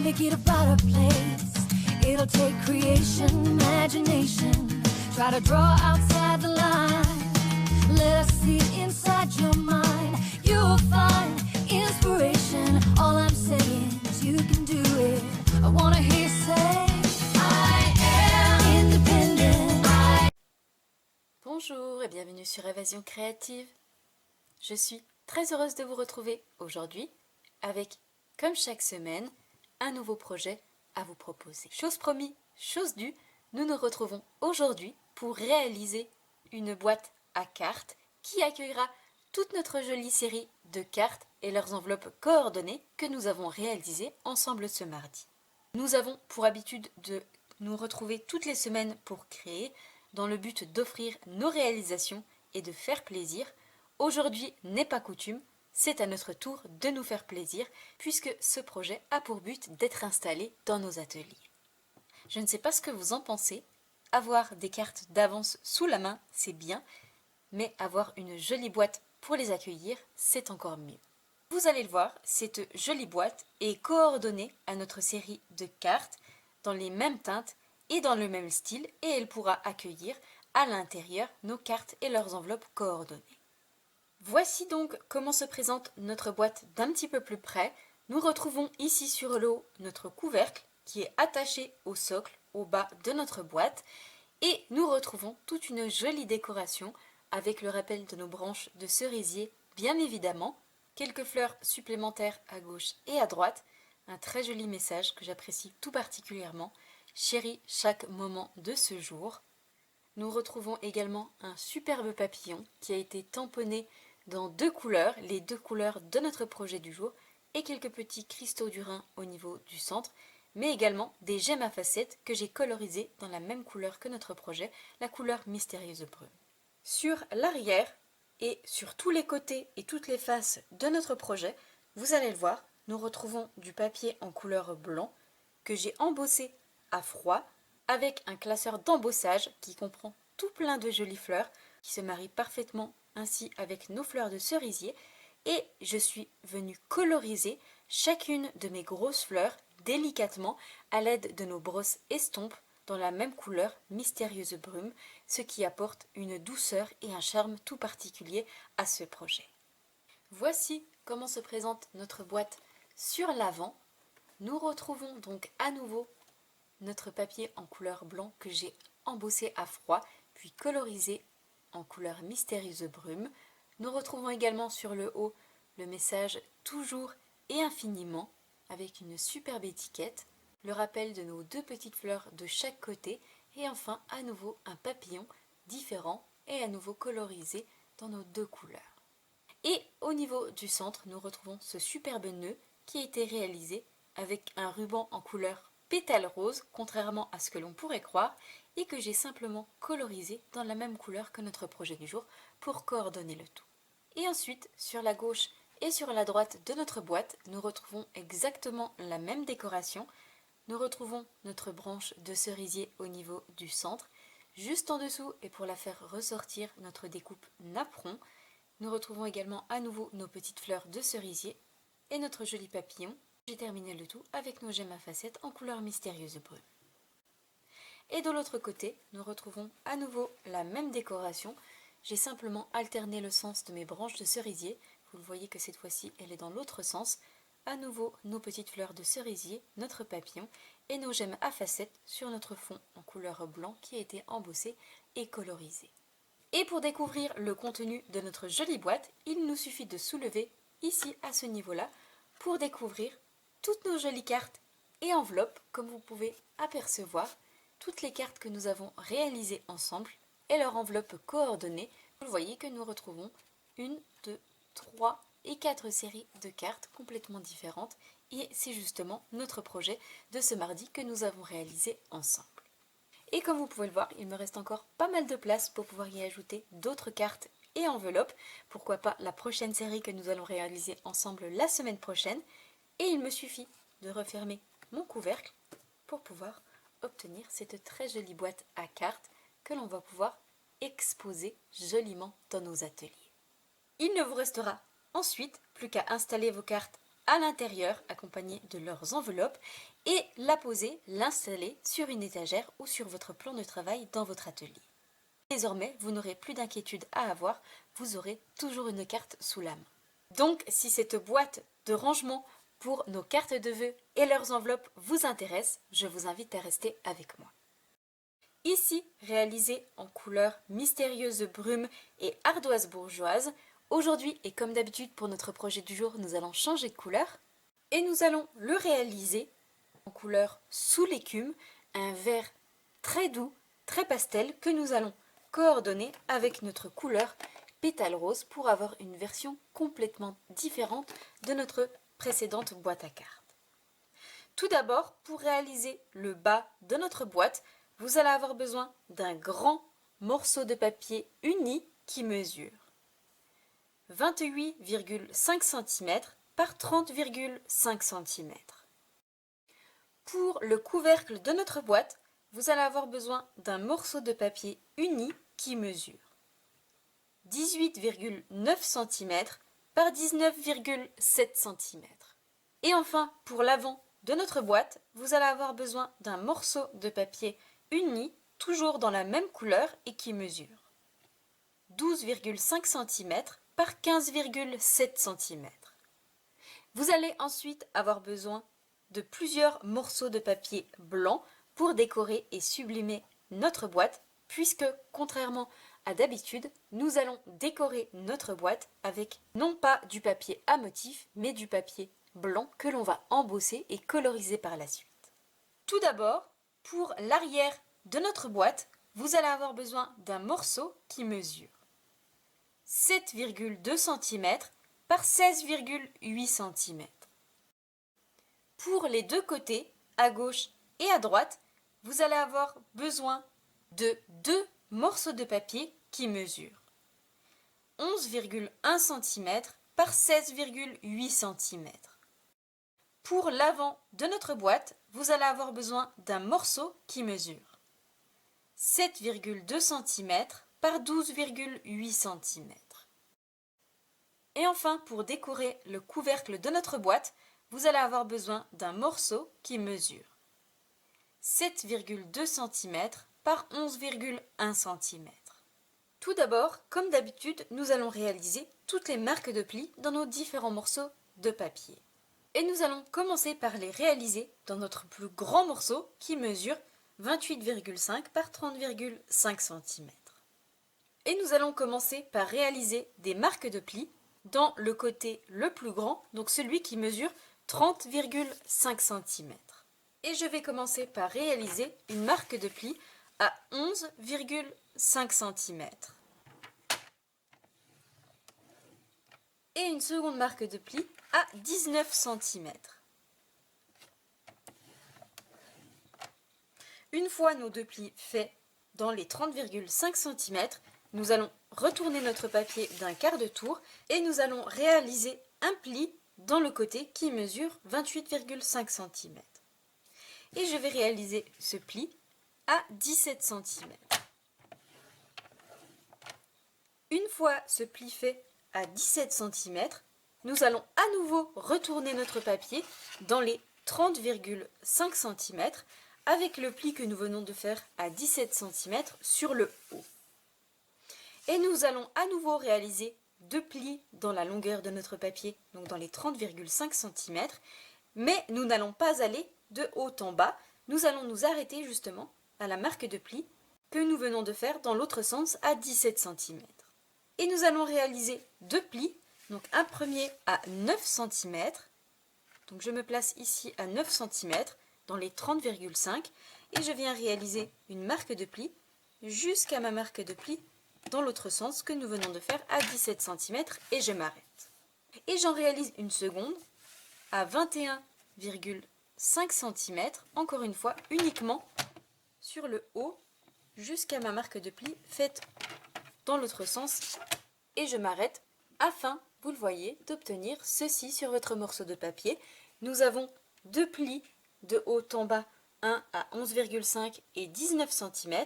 make it a better place. It'll take creation, imagination. Try to draw outside the line. Let us see inside your mind. You'll find inspiration. All I'm saying is you can do it. I wanna hear you say I am independent. Bonjour et bienvenue sur Évasion Créative. Je suis très heureuse de vous retrouver aujourd'hui avec, comme chaque semaine, un nouveau projet à vous proposer. Chose promis, chose due, nous nous retrouvons aujourd'hui pour réaliser une boîte à cartes qui accueillera toute notre jolie série de cartes et leurs enveloppes coordonnées que nous avons réalisées ensemble ce mardi. Nous avons pour habitude de nous retrouver toutes les semaines pour créer, dans le but d'offrir nos réalisations et de faire plaisir. Aujourd'hui n'est pas coutume, c'est à notre tour de nous faire plaisir puisque ce projet a pour but d'être installé dans nos ateliers. Je ne sais pas ce que vous en pensez, avoir des cartes d'avance sous la main, c'est bien, mais avoir une jolie boîte pour les accueillir, c'est encore mieux. Vous allez le voir, cette jolie boîte est coordonnée à notre série de cartes dans les mêmes teintes et dans le même style et elle pourra accueillir à l'intérieur nos cartes et leurs enveloppes coordonnées. Voici donc comment se présente notre boîte d'un petit peu plus près. Nous retrouvons ici sur le haut notre couvercle qui est attaché au socle au bas de notre boîte et nous retrouvons toute une jolie décoration avec le rappel de nos branches de cerisier bien évidemment, quelques fleurs supplémentaires à gauche et à droite, un très joli message que j'apprécie tout particulièrement. Chéris chaque moment de ce jour. Nous retrouvons également un superbe papillon qui a été tamponné dans deux couleurs, les deux couleurs de notre projet du jour, et quelques petits cristaux du Rhin au niveau du centre, mais également des gemmes à facettes que j'ai colorisées dans la même couleur que notre projet, la couleur mystérieuse brume. Sur l'arrière et sur tous les côtés et toutes les faces de notre projet, vous allez le voir, nous retrouvons du papier en couleur blanc que j'ai embossé à froid avec un classeur d'embossage qui comprend tout plein de jolies fleurs qui se marient parfaitement ainsi avec nos fleurs de cerisier et je suis venue coloriser chacune de mes grosses fleurs délicatement à l'aide de nos brosses estompes dans la même couleur mystérieuse brume, ce qui apporte une douceur et un charme tout particulier à ce projet. Voici comment se présente notre boîte sur l'avant. Nous retrouvons donc à nouveau notre papier en couleur blanc que j'ai embossé à froid puis colorisé en couleur mystérieuse brume. Nous retrouvons également sur le haut le message toujours et infiniment avec une superbe étiquette, le rappel de nos deux petites fleurs de chaque côté et enfin à nouveau un papillon différent et à nouveau colorisé dans nos deux couleurs. Et au niveau du centre, nous retrouvons ce superbe nœud qui a été réalisé avec un ruban en couleur pétale rose, contrairement à ce que l'on pourrait croire, et que j'ai simplement colorisé dans la même couleur que notre projet du jour pour coordonner le tout. Et ensuite, sur la gauche et sur la droite de notre boîte, nous retrouvons exactement la même décoration. Nous retrouvons notre branche de cerisier au niveau du centre. Juste en dessous, et pour la faire ressortir, notre découpe napperon. Nous retrouvons également à nouveau nos petites fleurs de cerisier et notre joli papillon. J'ai terminé le tout avec nos gemmes à facettes en couleur mystérieuse brume. Et de l'autre côté, nous retrouvons à nouveau la même décoration. J'ai simplement alterné le sens de mes branches de cerisier. Vous le voyez que cette fois-ci, elle est dans l'autre sens. À nouveau, nos petites fleurs de cerisier, notre papillon et nos gemmes à facettes sur notre fond en couleur blanc qui a été embossé et colorisé. Et pour découvrir le contenu de notre jolie boîte, il nous suffit de soulever ici à ce niveau-là pour découvrir toutes nos jolies cartes et enveloppes, comme vous pouvez apercevoir, toutes les cartes que nous avons réalisées ensemble et leurs enveloppes coordonnées. Vous voyez que nous retrouvons 1, 2, 3 et 4 séries de cartes complètement différentes et c'est justement notre projet de ce mardi que nous avons réalisé ensemble. Et comme vous pouvez le voir, il me reste encore pas mal de place pour pouvoir y ajouter d'autres cartes et enveloppes. Pourquoi pas la prochaine série que nous allons réaliser ensemble la semaine prochaine. Et il me suffit de refermer mon couvercle pour pouvoir obtenir cette très jolie boîte à cartes que l'on va pouvoir exposer joliment dans nos ateliers. Il ne vous restera ensuite plus qu'à installer vos cartes à l'intérieur accompagnée de leurs enveloppes et la poser, l'installer sur une étagère ou sur votre plan de travail dans votre atelier. Désormais, vous n'aurez plus d'inquiétude à avoir, vous aurez toujours une carte sous la main. Donc, si cette boîte de rangement pour nos cartes de vœux et leurs enveloppes vous intéresse, je vous invite à rester avec moi. Ici, réalisé en couleur mystérieuse brume et ardoise bourgeoise, aujourd'hui et comme d'habitude pour notre projet du jour, nous allons changer de couleur et nous allons le réaliser en couleur sous l'écume, un vert très doux, très pastel que nous allons coordonner avec notre couleur pétale rose pour avoir une version complètement différente de notre précédente boîte à cartes. Tout d'abord, pour réaliser le bas de notre boîte, vous allez avoir besoin d'un grand morceau de papier uni qui mesure 28,5 cm par 30,5 cm. Pour le couvercle de notre boîte, vous allez avoir besoin d'un morceau de papier uni qui mesure 18,9 cm par 19,7 cm. Et enfin, pour l'avant de notre boîte, vous allez avoir besoin d'un morceau de papier uni, toujours dans la même couleur et qui mesure 12,5 cm par 15,7 cm. Vous allez ensuite avoir besoin de plusieurs morceaux de papier blanc pour décorer et sublimer notre boîte, puisque contrairement à d'habitude, nous allons décorer notre boîte avec non pas du papier à motif, mais du papier blanc que l'on va embosser et coloriser par la suite. Tout d'abord, pour l'arrière de notre boîte, vous allez avoir besoin d'un morceau qui mesure 7,2 cm par 16,8 cm. Pour les deux côtés, à gauche et à droite, vous allez avoir besoin de deux morceaux de papier qui mesurent 11,1 cm par 16,8 cm. Pour l'avant de notre boîte, vous allez avoir besoin d'un morceau qui mesure 7,2 cm par 12,8 cm. Et enfin, pour décorer le couvercle de notre boîte, vous allez avoir besoin d'un morceau qui mesure 7,2 cm par 11,1 cm. Tout d'abord, comme d'habitude, nous allons réaliser toutes les marques de plis dans nos différents morceaux de papier. Et nous allons commencer par les réaliser dans notre plus grand morceau qui mesure 28,5 par 30,5 cm. Et nous allons commencer par réaliser des marques de plis dans le côté le plus grand, donc celui qui mesure 30,5 cm. Et je vais commencer par réaliser une marque de pli à 11,5 cm. Et une seconde marque de pli à 19 cm. Une fois nos deux plis faits dans les 30,5 cm, nous allons retourner notre papier d'un quart de tour et nous allons réaliser un pli dans le côté qui mesure 28,5 cm. Et je vais réaliser ce pli à 17 cm. Une fois ce pli fait à 17 cm, nous allons à nouveau retourner notre papier dans les 30,5 cm avec le pli que nous venons de faire à 17 cm sur le haut. Et nous allons à nouveau réaliser deux plis dans la longueur de notre papier, donc dans les 30,5 cm, mais nous n'allons pas aller de haut en bas, nous allons nous arrêter justement à la marque de pli que nous venons de faire dans l'autre sens à 17 cm. Et nous allons réaliser deux plis, donc un premier à 9 cm, donc je me place ici à 9 cm dans les 30,5 et je viens réaliser une marque de pli jusqu'à ma marque de pli dans l'autre sens que nous venons de faire à 17 cm et je m'arrête. Et j'en réalise une seconde à 21,5 cm, encore une fois uniquement sur le haut jusqu'à ma marque de pli faite dans l'autre sens et je m'arrête afin, vous le voyez, d'obtenir ceci sur votre morceau de papier. Nous avons deux plis de haut en bas, un à 11,5 et 19 cm,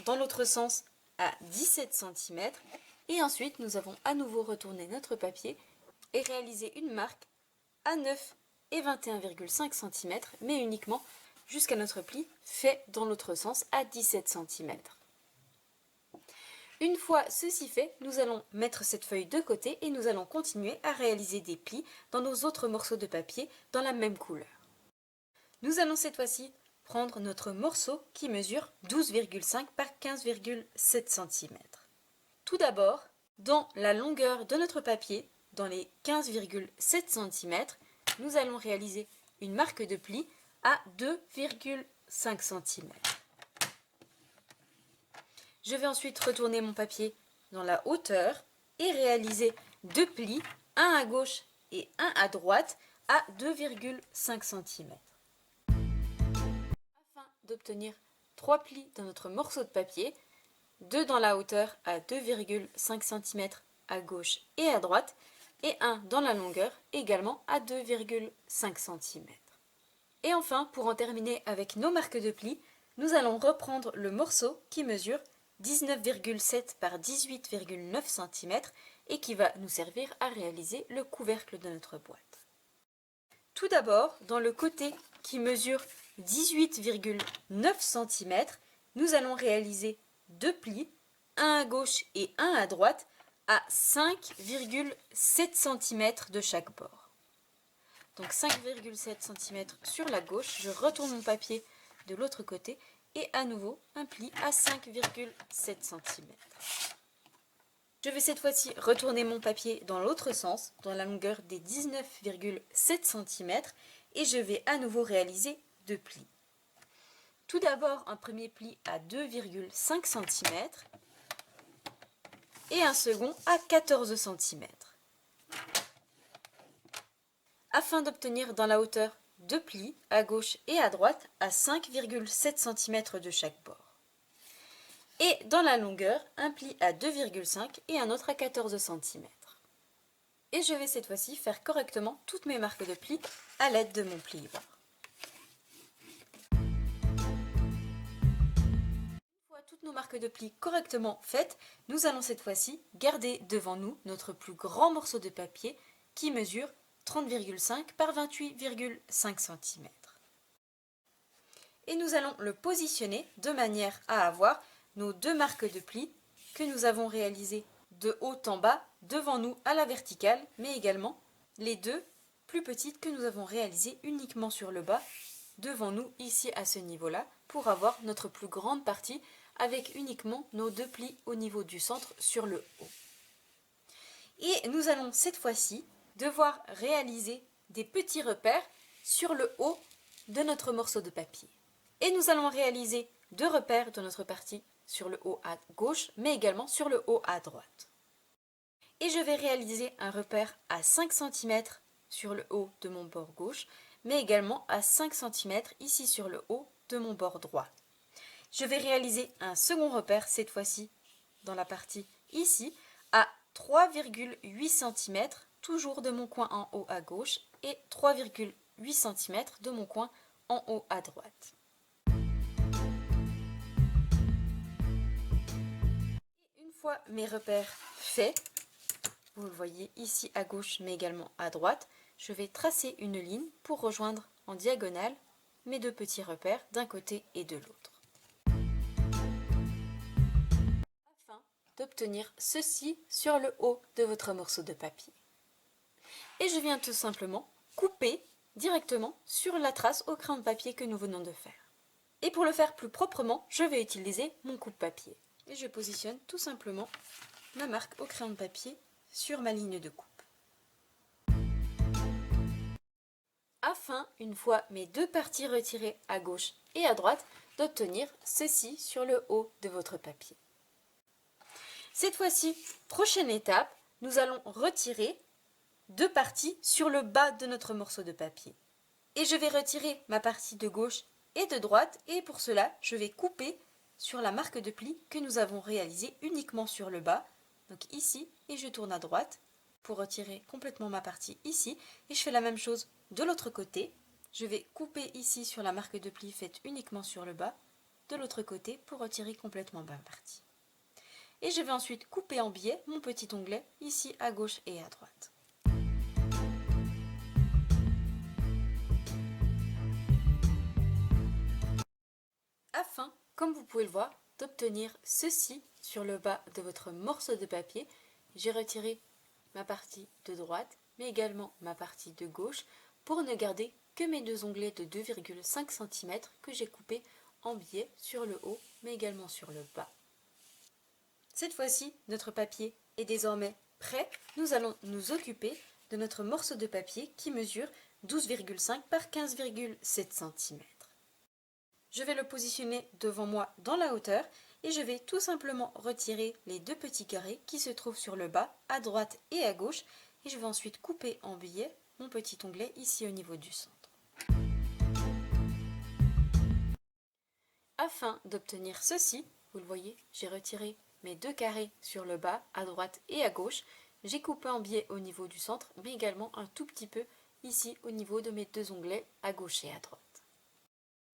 dans l'autre sens à 17 cm et ensuite nous avons à nouveau retourné notre papier et réalisé une marque à 9 et 21,5 cm, mais uniquement jusqu'à notre pli fait dans l'autre sens à 17 cm. Une fois ceci fait, nous allons mettre cette feuille de côté et nous allons continuer à réaliser des plis dans nos autres morceaux de papier dans la même couleur. Nous allons cette fois-ci prendre notre morceau qui mesure 12,5 par 15,7 cm. Tout d'abord, dans la longueur de notre papier, dans les 15,7 cm, nous allons réaliser une marque de pli à 2,5 cm. Je vais ensuite retourner mon papier dans la hauteur et réaliser deux plis, un à gauche et un à droite, à 2,5 cm. Afin d'obtenir 3 plis dans notre morceau de papier, 2 dans la hauteur à 2,5 cm à gauche et à droite, et un dans la longueur également à 2,5 cm. Et enfin, pour en terminer avec nos marques de plis, nous allons reprendre le morceau qui mesure 19,7 par 18,9 cm et qui va nous servir à réaliser le couvercle de notre boîte. Tout d'abord, dans le côté qui mesure 18,9 cm, nous allons réaliser deux plis, un à gauche et un à droite, à 5,7 cm de chaque bord. Donc 5,7 cm sur la gauche, je retourne mon papier de l'autre côté et à nouveau un pli à 5,7 cm. Je vais cette fois-ci retourner mon papier dans l'autre sens, dans la longueur des 19,7 cm et je vais à nouveau réaliser deux plis. Tout d'abord un premier pli à 2,5 cm et un second à 14 cm. Afin d'obtenir dans la hauteur deux plis à gauche et à droite à 5,7 cm de chaque bord. Et dans la longueur, un pli à 2,5 et un autre à 14 cm. Et je vais cette fois-ci faire correctement toutes mes marques de plis à l'aide de mon plieur. Toutes nos marques de plis correctement faites, nous allons cette fois-ci garder devant nous notre plus grand morceau de papier qui mesure 30,5 par 28,5 cm. Et nous allons le positionner de manière à avoir nos deux marques de plis que nous avons réalisées de haut en bas devant nous à la verticale, mais également les deux plus petites que nous avons réalisées uniquement sur le bas devant nous ici à ce niveau-là pour avoir notre plus grande partie avec uniquement nos deux plis au niveau du centre sur le haut. Et nous allons cette fois-ci devoir réaliser des petits repères sur le haut de notre morceau de papier. Et nous allons réaliser deux repères de notre partie sur le haut à gauche, mais également sur le haut à droite. Et je vais réaliser un repère à 5 cm sur le haut de mon bord gauche, mais également à 5 cm ici sur le haut de mon bord droit. Je vais réaliser un second repère, cette fois-ci dans la partie ici, à 3,8 cm, toujours de mon coin en haut à gauche, et 3,8 cm de mon coin en haut à droite. Une fois mes repères faits, vous le voyez ici à gauche mais également à droite, je vais tracer une ligne pour rejoindre en diagonale mes deux petits repères d'un côté et de l'autre. D'obtenir ceci sur le haut de votre morceau de papier. Et je viens tout simplement couper directement sur la trace au crayon de papier que nous venons de faire. Et pour le faire plus proprement, je vais utiliser mon coupe-papier. Et je positionne tout simplement ma marque au crayon de papier sur ma ligne de coupe. Afin, une fois mes deux parties retirées à gauche et à droite, d'obtenir ceci sur le haut de votre papier. Cette fois-ci, prochaine étape, nous allons retirer deux parties sur le bas de notre morceau de papier. Et je vais retirer ma partie de gauche et de droite et pour cela, je vais couper sur la marque de pli que nous avons réalisée uniquement sur le bas, donc ici, et je tourne à droite pour retirer complètement ma partie ici. Et je fais la même chose de l'autre côté. Je vais couper ici sur la marque de pli faite uniquement sur le bas, de l'autre côté pour retirer complètement ma partie. Et je vais ensuite couper en biais mon petit onglet ici à gauche et à droite. comme vous pouvez le voir, d'obtenir ceci sur le bas de votre morceau de papier. J'ai retiré ma partie de droite, mais également ma partie de gauche, pour ne garder que mes deux onglets de 2,5 cm que j'ai coupés en biais sur le haut, mais également sur le bas. Cette fois-ci, notre papier est désormais prêt. Nous allons nous occuper de notre morceau de papier qui mesure 12,5 par 15,7 cm. Je vais le positionner devant moi dans la hauteur et je vais tout simplement retirer les deux petits carrés qui se trouvent sur le bas, à droite et à gauche, et je vais ensuite couper en biais mon petit onglet ici au niveau du centre. Afin d'obtenir ceci, vous le voyez, j'ai retiré mes deux carrés sur le bas, à droite et à gauche. J'ai coupé en biais au niveau du centre, mais également un tout petit peu ici au niveau de mes deux onglets à gauche et à droite.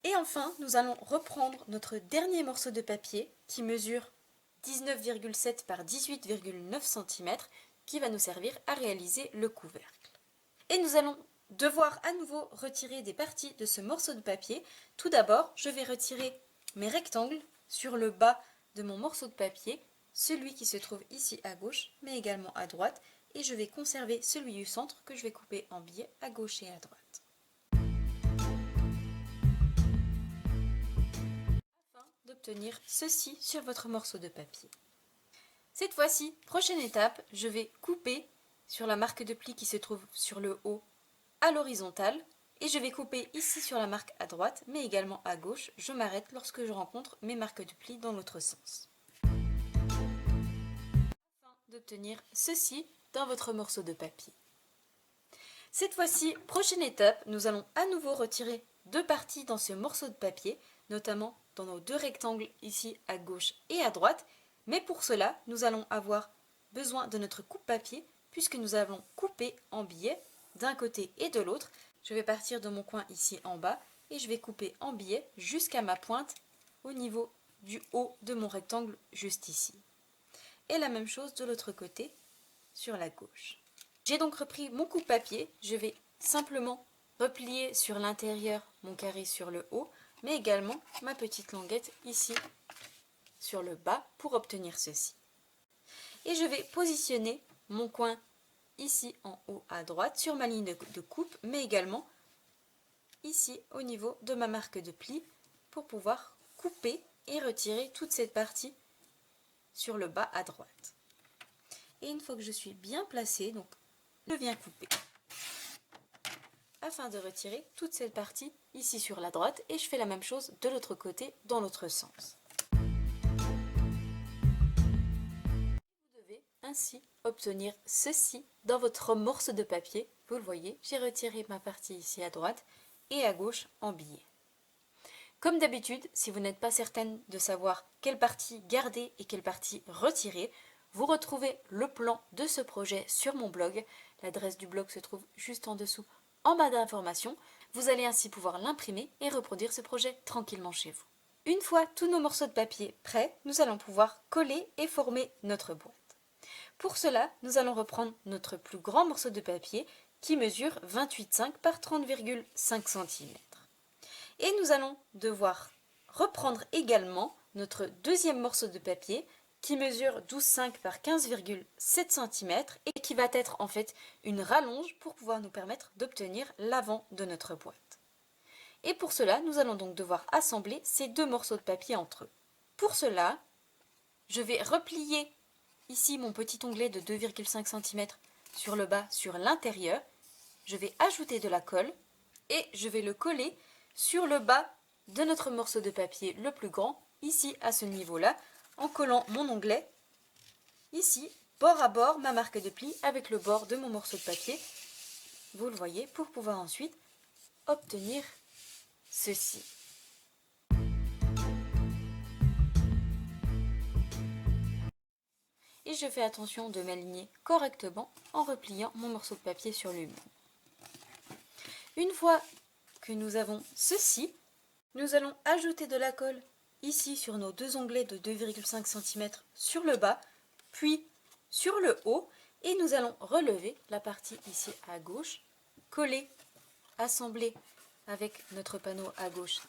Et enfin, nous allons reprendre notre dernier morceau de papier qui mesure 19,7 par 18,9 cm qui va nous servir à réaliser le couvercle. Et nous allons devoir à nouveau retirer des parties de ce morceau de papier. Tout d'abord, je vais retirer mes rectangles sur le bas de mon morceau de papier, celui qui se trouve ici à gauche, mais également à droite, et je vais conserver celui du centre que je vais couper en biais à gauche et à droite. Afin d'obtenir ceci sur votre morceau de papier. Cette fois-ci, prochaine étape, je vais couper sur la marque de pli qui se trouve sur le haut à l'horizontale, et je vais couper ici sur la marque à droite, mais également à gauche. Je m'arrête lorsque je rencontre mes marques de pli dans l'autre sens. Afin d'obtenir ceci dans votre morceau de papier. Cette fois-ci, prochaine étape, nous allons à nouveau retirer deux parties dans ce morceau de papier, notamment dans nos deux rectangles ici à gauche et à droite. Mais pour cela, nous allons avoir besoin de notre coupe-papier puisque nous allons couper en biais d'un côté et de l'autre. Je vais partir de mon coin ici en bas et je vais couper en biais jusqu'à ma pointe au niveau du haut de mon rectangle juste ici. Et la même chose de l'autre côté sur la gauche. J'ai donc repris mon coupe-papier, je vais simplement replier sur l'intérieur mon carré sur le haut, mais également ma petite languette ici sur le bas pour obtenir ceci. Et je vais positionner mon coin ici en haut à droite sur ma ligne de coupe, mais également ici au niveau de ma marque de pli pour pouvoir couper et retirer toute cette partie sur le bas à droite. Et une fois que je suis bien placée, donc je viens couper afin de retirer toute cette partie ici sur la droite et je fais la même chose de l'autre côté dans l'autre sens. Vous devez ainsi obtenir ceci dans votre morceau de papier. Vous le voyez, j'ai retiré ma partie ici à droite et à gauche en biais. Comme d'habitude, si vous n'êtes pas certaine de savoir quelle partie garder et quelle partie retirer, vous retrouvez le plan de ce projet sur mon blog. L'adresse du blog se trouve juste en dessous, en bas d'informations. Vous allez ainsi pouvoir l'imprimer et reproduire ce projet tranquillement chez vous. Une fois tous nos morceaux de papier prêts, nous allons pouvoir coller et former notre boîte. Pour cela, nous allons reprendre notre plus grand morceau de papier qui mesure 28,5 par 30,5 cm. Et nous allons devoir reprendre également notre deuxième morceau de papier qui mesure 12,5 par 15,7 cm et qui va être en fait une rallonge pour pouvoir nous permettre d'obtenir l'avant de notre boîte. Et pour cela, nous allons donc devoir assembler ces deux morceaux de papier entre eux. Pour cela, je vais replier ici mon petit onglet de 2,5 cm sur le bas, sur l'intérieur. Je vais ajouter de la colle et je vais le coller sur le bas de notre morceau de papier le plus grand, ici à ce niveau-là, en collant mon onglet ici, bord à bord, ma marque de pli avec le bord de mon morceau de papier. Vous le voyez, pour pouvoir ensuite obtenir ceci. Et je fais attention de m'aligner correctement en repliant mon morceau de papier sur lui-même. Une fois que nous avons ceci, nous allons ajouter de la colle ici sur nos deux onglets de 2,5 cm sur le bas, puis sur le haut, et nous allons relever la partie ici à gauche, coller, assembler avec notre panneau à gauche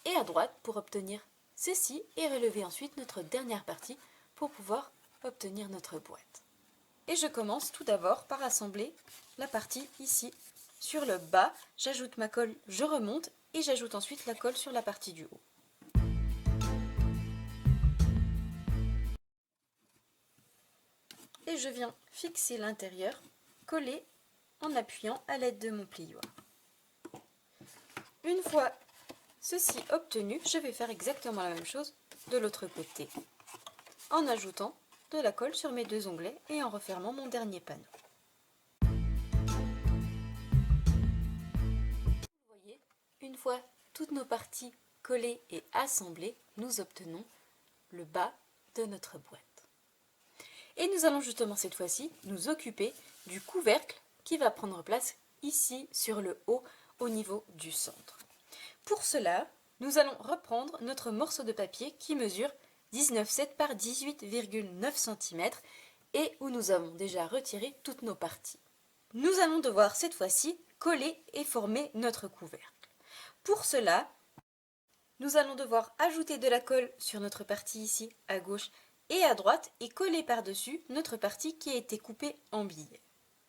et à droite pour obtenir ceci et relever ensuite notre dernière partie pour pouvoir obtenir notre boîte. Et je commence tout d'abord par assembler la partie ici sur le bas. J'ajoute ma colle, je remonte et j'ajoute ensuite la colle sur la partie du haut. Et je viens fixer l'intérieur, coller en appuyant à l'aide de mon plioir. Une fois ceci obtenu, je vais faire exactement la même chose de l'autre côté, en ajoutant de la colle sur mes deux onglets et en refermant mon dernier panneau. Vous voyez, une fois toutes nos parties collées et assemblées, nous obtenons le bas de notre boîte. Et nous allons justement cette fois-ci nous occuper du couvercle qui va prendre place ici sur le haut au niveau du centre. Pour cela, nous allons reprendre notre morceau de papier qui mesure 19,7 par 18,9 cm et où nous avons déjà retiré toutes nos parties. Nous allons devoir cette fois-ci coller et former notre couvercle. Pour cela, nous allons devoir ajouter de la colle sur notre partie ici à gauche et à droite et coller par-dessus notre partie qui a été coupée en billets.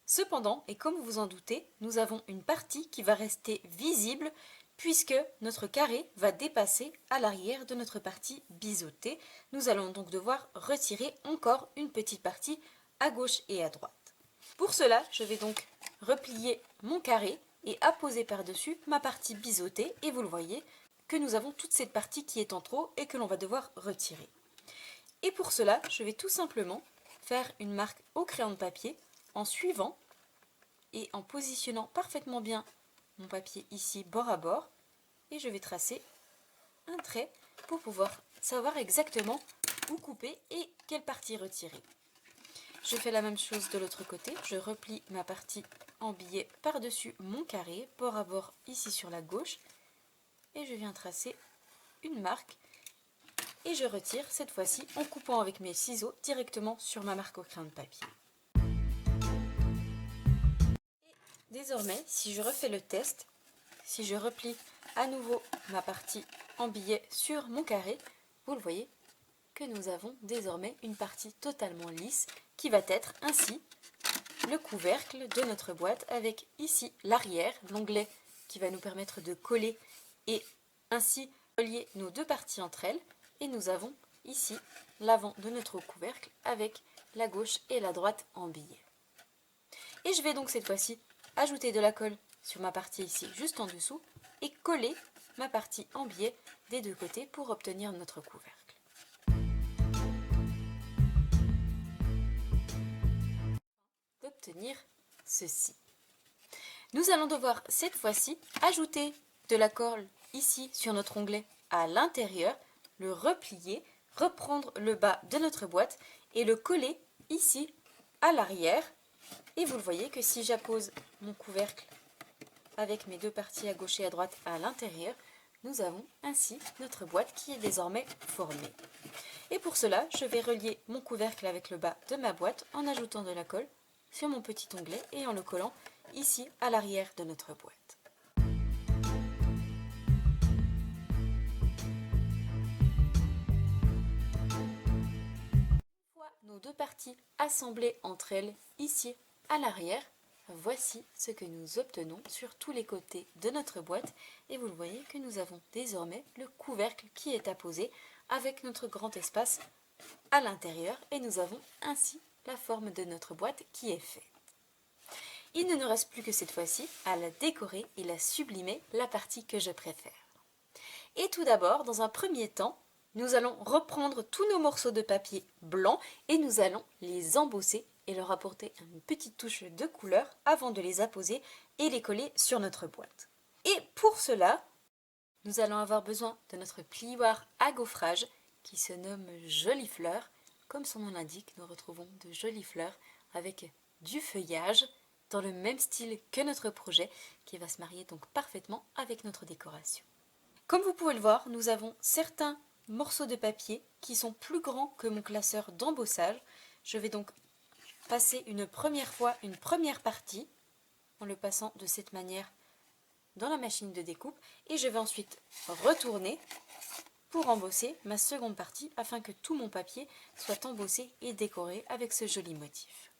Cependant, et comme vous vous en doutez, nous avons une partie qui va rester visible puisque notre carré va dépasser à l'arrière de notre partie biseautée. Nous allons donc devoir retirer encore une petite partie à gauche et à droite. Pour cela, je vais donc replier mon carré et apposer par-dessus ma partie biseautée et vous le voyez que nous avons toute cette partie qui est en trop et que l'on va devoir retirer. Et pour cela, je vais tout simplement faire une marque au crayon de papier en suivant et en positionnant parfaitement bien mon papier ici bord à bord et je vais tracer un trait pour pouvoir savoir exactement où couper et quelle partie retirer. Je fais la même chose de l'autre côté, je replie ma partie en billet par-dessus mon carré, bord à bord ici sur la gauche et je viens tracer une marque. Et je retire cette fois-ci en coupant avec mes ciseaux directement sur ma marque au crayon de papier. Et désormais, si je refais le test, si je replie à nouveau ma partie en billet sur mon carré, vous le voyez que nous avons désormais une partie totalement lisse qui va être ainsi le couvercle de notre boîte avec ici l'arrière, l'onglet qui va nous permettre de coller et ainsi relier nos deux parties entre elles. Et nous avons ici l'avant de notre couvercle avec la gauche et la droite en billet. Et je vais donc cette fois-ci ajouter de la colle sur ma partie ici juste en dessous et coller ma partie en billet des deux côtés pour obtenir notre couvercle. D'obtenir ceci. Nous allons devoir cette fois-ci ajouter de la colle ici sur notre onglet à l'intérieur, le replier, reprendre le bas de notre boîte et le coller ici à l'arrière. Et vous le voyez que si j'appose mon couvercle avec mes deux parties à gauche et à droite à l'intérieur, nous avons ainsi notre boîte qui est désormais formée. Et pour cela, je vais relier mon couvercle avec le bas de ma boîte en ajoutant de la colle sur mon petit onglet et en le collant ici à l'arrière de notre boîte. Nos deux parties assemblées entre elles ici à l'arrière, voici ce que nous obtenons sur tous les côtés de notre boîte et vous le voyez que nous avons désormais le couvercle qui est apposé avec notre grand espace à l'intérieur et nous avons ainsi la forme de notre boîte qui est faite. Il ne nous reste plus que cette fois-ci à la décorer et la sublimer, la partie que je préfère. Et tout d'abord, dans un premier temps, nous allons reprendre tous nos morceaux de papier blanc et nous allons les embosser et leur apporter une petite touche de couleur avant de les apposer et les coller sur notre boîte. Et pour cela, nous allons avoir besoin de notre plioir à gaufrage qui se nomme Jolie Fleur. Comme son nom l'indique, nous retrouvons de jolies fleurs avec du feuillage dans le même style que notre projet qui va se marier donc parfaitement avec notre décoration. Comme vous pouvez le voir, nous avons certains morceaux de papier qui sont plus grands que mon classeur d'embossage. Je vais donc passer une première fois une première partie en le passant de cette manière dans la machine de découpe et je vais ensuite retourner pour embosser ma seconde partie afin que tout mon papier soit embossé et décoré avec ce joli motif.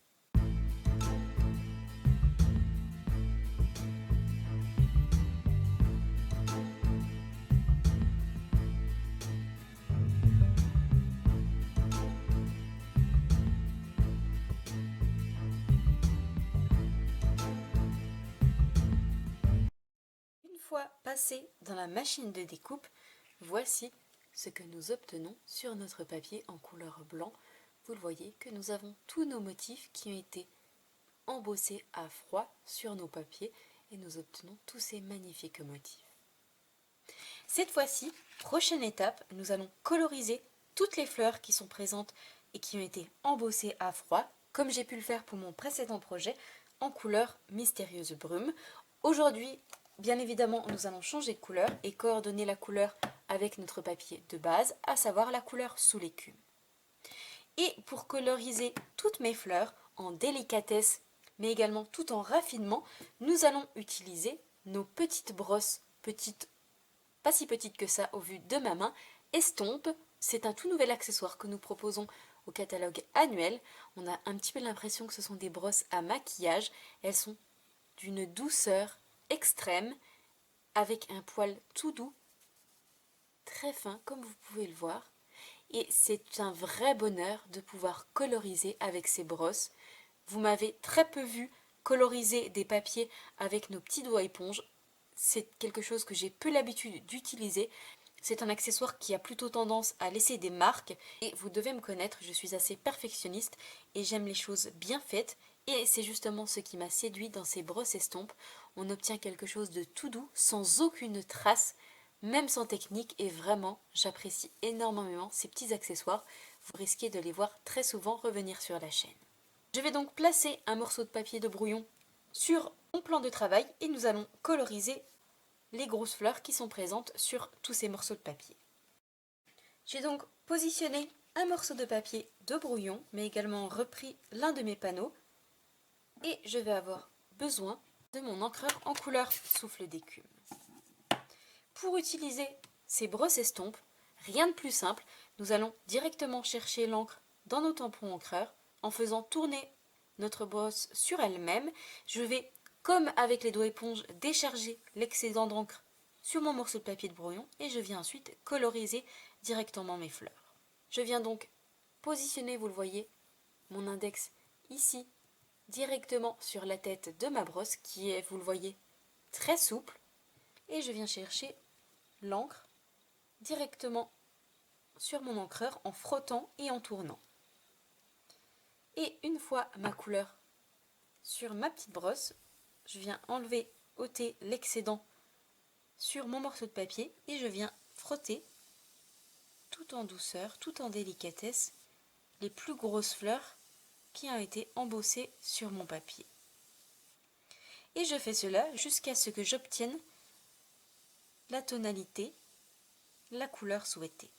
Une fois passé dans la machine de découpe, voici ce que nous obtenons sur notre papier en couleur blanc. Vous le voyez que nous avons tous nos motifs qui ont été embossés à froid sur nos papiers et nous obtenons tous ces magnifiques motifs. Cette fois-ci, prochaine étape, nous allons coloriser toutes les fleurs qui sont présentes et qui ont été embossées à froid, comme j'ai pu le faire pour mon précédent projet, en couleur mystérieuse brume. Aujourd'hui, bien évidemment, nous allons changer de couleur et coordonner la couleur avec notre papier de base, à savoir la couleur sous l'écume. Et pour coloriser toutes mes fleurs en délicatesse, mais également tout en raffinement, nous allons utiliser nos petites brosses, pas si petites que ça au vu de ma main, Estompe. C'est un tout nouvel accessoire que nous proposons au catalogue annuel. On a un petit peu l'impression que ce sont des brosses à maquillage. Elles sont d'une douceur extrême, avec un poil tout doux, très fin comme vous pouvez le voir. Et c'est un vrai bonheur de pouvoir coloriser avec ces brosses. Vous m'avez très peu vu coloriser des papiers avec nos petits doigts éponges. C'est quelque chose que j'ai peu l'habitude d'utiliser. C'est un accessoire qui a plutôt tendance à laisser des marques. Et vous devez me connaître, je suis assez perfectionniste et j'aime les choses bien faites. Et c'est justement ce qui m'a séduit dans ces brosses estompes. On obtient quelque chose de tout doux, sans aucune trace, même sans technique, et vraiment, j'apprécie énormément ces petits accessoires. Vous risquez de les voir très souvent revenir sur la chaîne. Je vais donc placer un morceau de papier de brouillon sur mon plan de travail et nous allons coloriser les grosses fleurs qui sont présentes sur tous ces morceaux de papier. J'ai donc positionné un morceau de papier de brouillon, mais également repris l'un de mes panneaux, et je vais avoir besoin de mon encreur en couleur souffle d'écume. Pour utiliser ces brosses estompes, rien de plus simple, nous allons directement chercher l'encre dans nos tampons encreurs en faisant tourner notre brosse sur elle-même. Je vais, comme avec les doigts éponges, décharger l'excédent d'encre sur mon morceau de papier de brouillon et je viens ensuite coloriser directement mes fleurs. Je viens donc positionner, vous le voyez, mon index ici, directement sur la tête de ma brosse qui est, vous le voyez, très souple, et je viens chercher l'encre directement sur mon encreur en frottant et en tournant. Et une fois ma couleur sur ma petite brosse, je viens ôter l'excédent sur mon morceau de papier et je viens frotter tout en douceur, tout en délicatesse, les plus grosses fleurs qui ont été embossées sur mon papier. Et je fais cela jusqu'à ce que j'obtienne la tonalité, la couleur souhaitée.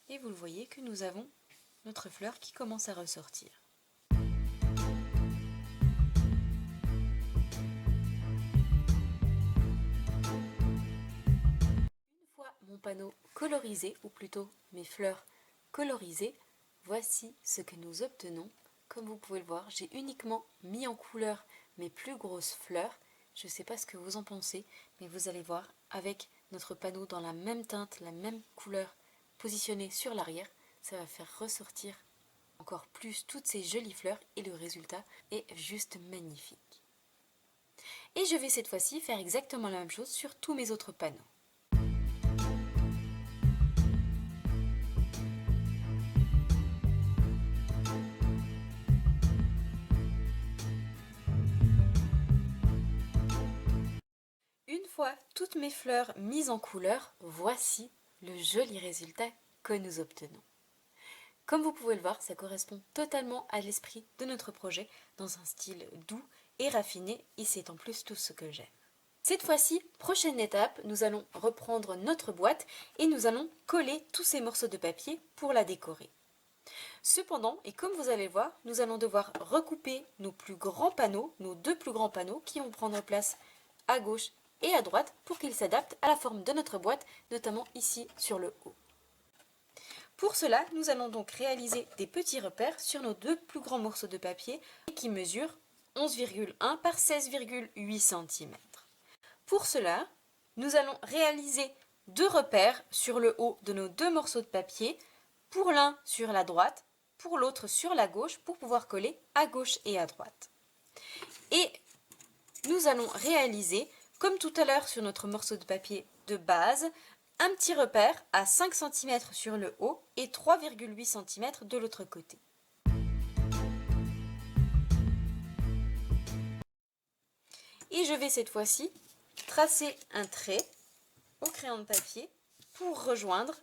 Et vous le voyez que nous avons notre fleur qui commence à ressortir. Une fois mon panneau colorisé, ou plutôt mes fleurs colorisées, voici ce que nous obtenons. Comme vous pouvez le voir, j'ai uniquement mis en couleur mes plus grosses fleurs. Je ne sais pas ce que vous en pensez, mais vous allez voir, avec notre panneau dans la même teinte, la même couleur positionné sur l'arrière, ça va faire ressortir encore plus toutes ces jolies fleurs et le résultat est juste magnifique. Et je vais cette fois-ci faire exactement la même chose sur tous mes autres panneaux. Une fois toutes mes fleurs mises en couleur, voici le joli résultat que nous obtenons. Comme vous pouvez le voir, ça correspond totalement à l'esprit de notre projet, dans un style doux et raffiné, et c'est en plus tout ce que j'aime. Cette fois-ci, prochaine étape, nous allons reprendre notre boîte et nous allons coller tous ces morceaux de papier pour la décorer. Cependant, et comme vous allez voir, nous allons devoir recouper nos plus grands panneaux, nos deux plus grands panneaux qui vont prendre place à gauche et à droite pour qu'il s'adapte à la forme de notre boîte, notamment ici sur le haut. Pour cela, nous allons donc réaliser des petits repères sur nos deux plus grands morceaux de papier qui mesurent 11,1 par 16,8 cm. Pour cela, nous allons réaliser deux repères sur le haut de nos deux morceaux de papier, pour l'un sur la droite, pour l'autre sur la gauche, pour pouvoir coller à gauche et à droite. Et nous allons réaliser, comme tout à l'heure sur notre morceau de papier de base, un petit repère à 5 cm sur le haut et 3,8 cm de l'autre côté. Et je vais cette fois-ci tracer un trait au crayon de papier pour rejoindre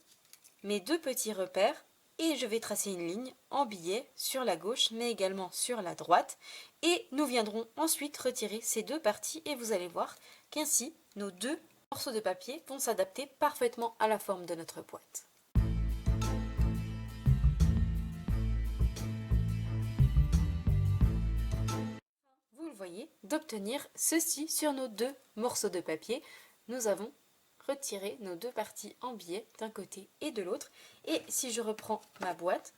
mes deux petits repères et je vais tracer une ligne en billet sur la gauche mais également sur la droite et nous viendrons ensuite retirer ces deux parties et vous allez voir qu'ainsi nos deux morceaux de papier vont s'adapter parfaitement à la forme de notre boîte. Vous le voyez, d'obtenir ceci sur nos deux morceaux de papier, nous avons retiré nos deux parties en billet d'un côté et de l'autre. Et si je reprends ma boîte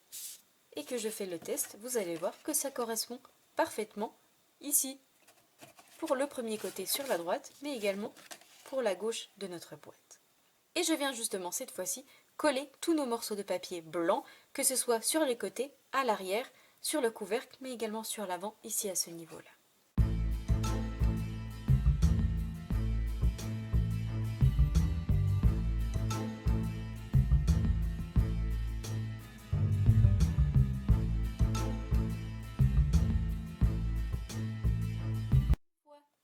et que je fais le test, vous allez voir que ça correspond parfaitement ici pour le premier côté sur la droite, mais également pour la gauche de notre boîte. Et je viens justement cette fois-ci coller tous nos morceaux de papier blanc, que ce soit sur les côtés, à l'arrière, sur le couvercle, mais également sur l'avant, ici à ce niveau-là.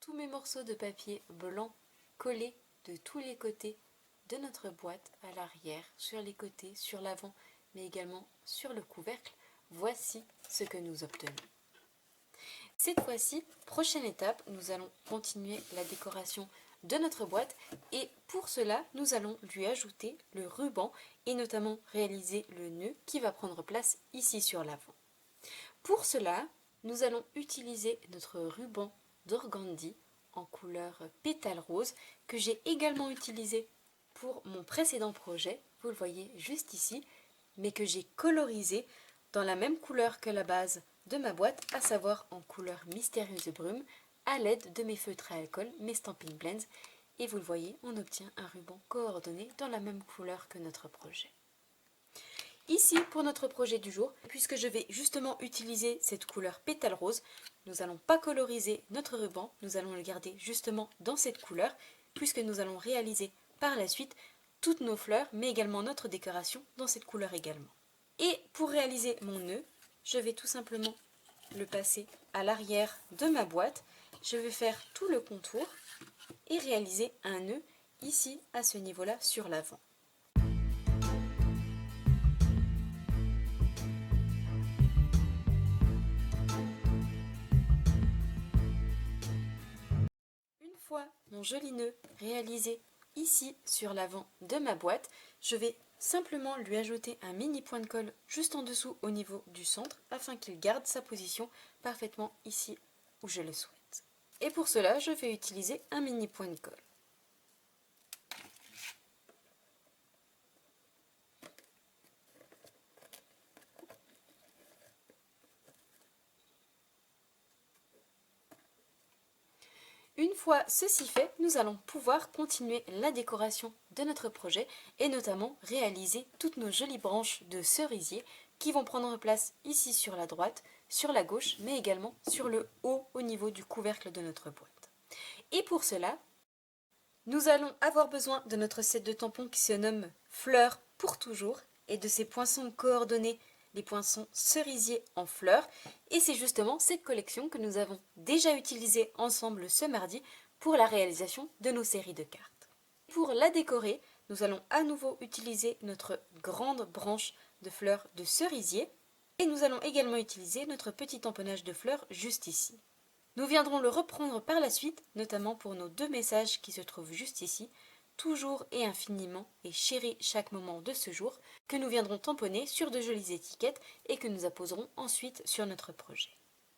Tous mes morceaux de papier blanc collés de tous les côtés de notre boîte, à l'arrière, sur les côtés, sur l'avant, mais également sur le couvercle, voici ce que nous obtenons. Cette fois-ci, prochaine étape, nous allons continuer la décoration de notre boîte et pour cela, nous allons lui ajouter le ruban et notamment réaliser le nœud qui va prendre place ici sur l'avant. Pour cela, nous allons utiliser notre ruban d'organdi en couleur pétale rose que j'ai également utilisé pour mon précédent projet, vous le voyez juste ici, mais que j'ai colorisé dans la même couleur que la base de ma boîte, à savoir en couleur mystérieuse brume, à l'aide de mes feutres à alcool, mes Stampin' Blends, et vous le voyez, on obtient un ruban coordonné dans la même couleur que notre projet. Ici, pour notre projet du jour, puisque je vais justement utiliser cette couleur pétale rose, nous n'allons pas coloriser notre ruban, nous allons le garder justement dans cette couleur, puisque nous allons réaliser par la suite toutes nos fleurs, mais également notre décoration dans cette couleur également. Et pour réaliser mon nœud, je vais tout simplement le passer à l'arrière de ma boîte. Je vais faire tout le contour et réaliser un nœud ici à ce niveau-là sur l'avant. Une fois mon joli nœud réalisé ici sur l'avant de ma boîte, je vais simplement lui ajouter un mini point de colle juste en dessous au niveau du centre afin qu'il garde sa position parfaitement ici où je le souhaite. Et pour cela, je vais utiliser un mini point de colle. Une fois ceci fait, nous allons pouvoir continuer la décoration de notre projet et notamment réaliser toutes nos jolies branches de cerisier qui vont prendre place ici sur la droite, sur la gauche, mais également sur le haut au niveau du couvercle de notre boîte. Et pour cela, nous allons avoir besoin de notre set de tampons qui se nomme Fleurs pour toujours et de ces poinçons coordonnés, les poinçons cerisiers en fleurs, et c'est justement cette collection que nous avons déjà utilisée ensemble ce mardi pour la réalisation de nos séries de cartes. Pour la décorer, nous allons à nouveau utiliser notre grande branche de fleurs de cerisier et nous allons également utiliser notre petit tamponnage de fleurs juste ici. Nous viendrons le reprendre par la suite, notamment pour nos deux messages qui se trouvent juste ici, toujours et infiniment et chéri chaque moment de ce jour, que nous viendrons tamponner sur de jolies étiquettes et que nous apposerons ensuite sur notre projet.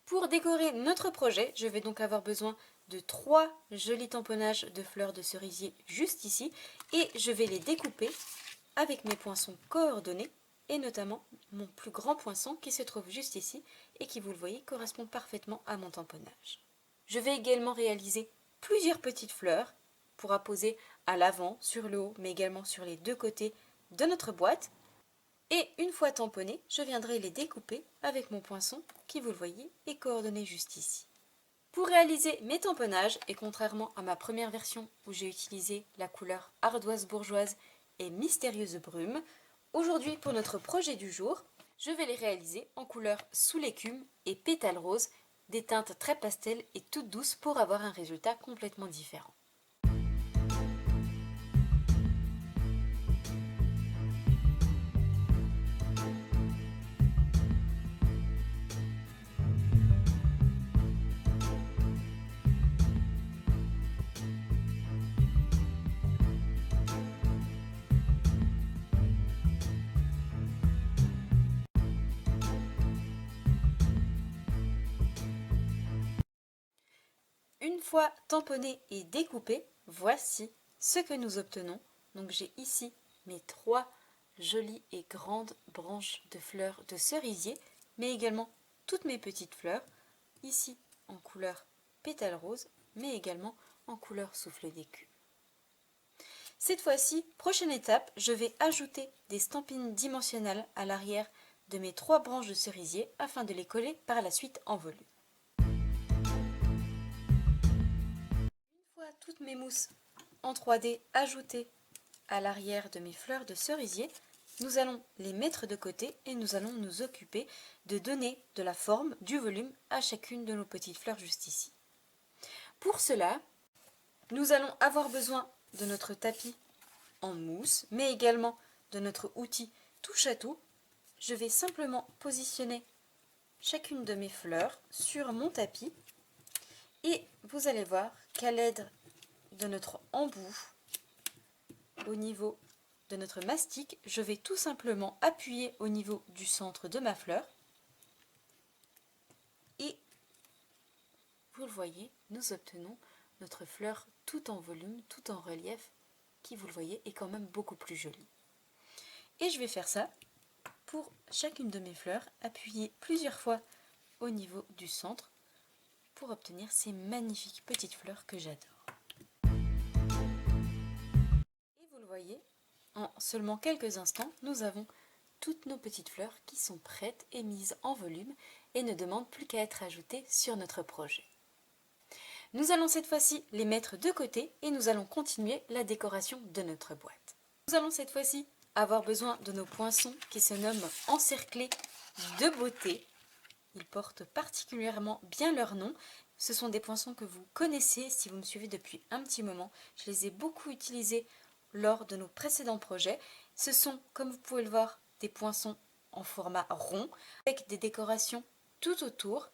Pour décorer notre projet, je vais donc avoir besoin de 3 jolis tamponnages de fleurs de cerisier juste ici et je vais les découper avec mes poinçons coordonnés et notamment mon plus grand poinçon qui se trouve juste ici et qui, vous le voyez, correspond parfaitement à mon tamponnage. Je vais également réaliser plusieurs petites fleurs pour apposer à l'avant, sur le haut, mais également sur les deux côtés de notre boîte. Et une fois tamponnées, je viendrai les découper avec mon poinçon qui, vous le voyez, est coordonné juste ici. Pour réaliser mes tamponnages, et contrairement à ma première version où j'ai utilisé la couleur ardoise bourgeoise et mystérieuse brume, aujourd'hui pour notre projet du jour, je vais les réaliser en couleur sous l'écume et pétales roses, des teintes très pastel et toutes douces pour avoir un résultat complètement différent. Une fois tamponné et découpé, voici ce que nous obtenons. Donc j'ai ici mes 3 jolies et grandes branches de fleurs de cerisier, mais également toutes mes petites fleurs, ici en couleur pétale rose, mais également en couleur souffle d'écume. Cette fois-ci, prochaine étape, je vais ajouter des stampines dimensionnelles à l'arrière de mes 3 branches de cerisier afin de les coller par la suite en volume. Toutes mes mousses en 3D ajoutées à l'arrière de mes fleurs de cerisier, nous allons les mettre de côté et nous allons nous occuper de donner de la forme, du volume à chacune de nos petites fleurs juste ici. Pour cela, nous allons avoir besoin de notre tapis en mousse, mais également de notre outil touche à tout. Je vais simplement positionner chacune de mes fleurs sur mon tapis et vous allez voir qu'à l'aide de notre embout au niveau de notre mastic, je vais tout simplement appuyer au niveau du centre de ma fleur et vous le voyez, nous obtenons notre fleur tout en volume, tout en relief qui, vous le voyez, est quand même beaucoup plus jolie. Et je vais faire ça pour chacune de mes fleurs, appuyer plusieurs fois au niveau du centre pour obtenir ces magnifiques petites fleurs que j'adore. Voyez, en seulement quelques instants, nous avons toutes nos petites fleurs qui sont prêtes et mises en volume et ne demandent plus qu'à être ajoutées sur notre projet. Nous allons cette fois-ci les mettre de côté et nous allons continuer la décoration de notre boîte. Nous allons cette fois-ci avoir besoin de nos poinçons qui se nomment encerclés de beauté. Ils portent particulièrement bien leur nom. Ce sont des poinçons que vous connaissez si vous me suivez depuis un petit moment. Je les ai beaucoup utilisés lors de nos précédents projets. Ce sont, comme vous pouvez le voir, des poinçons en format rond avec des décorations tout autour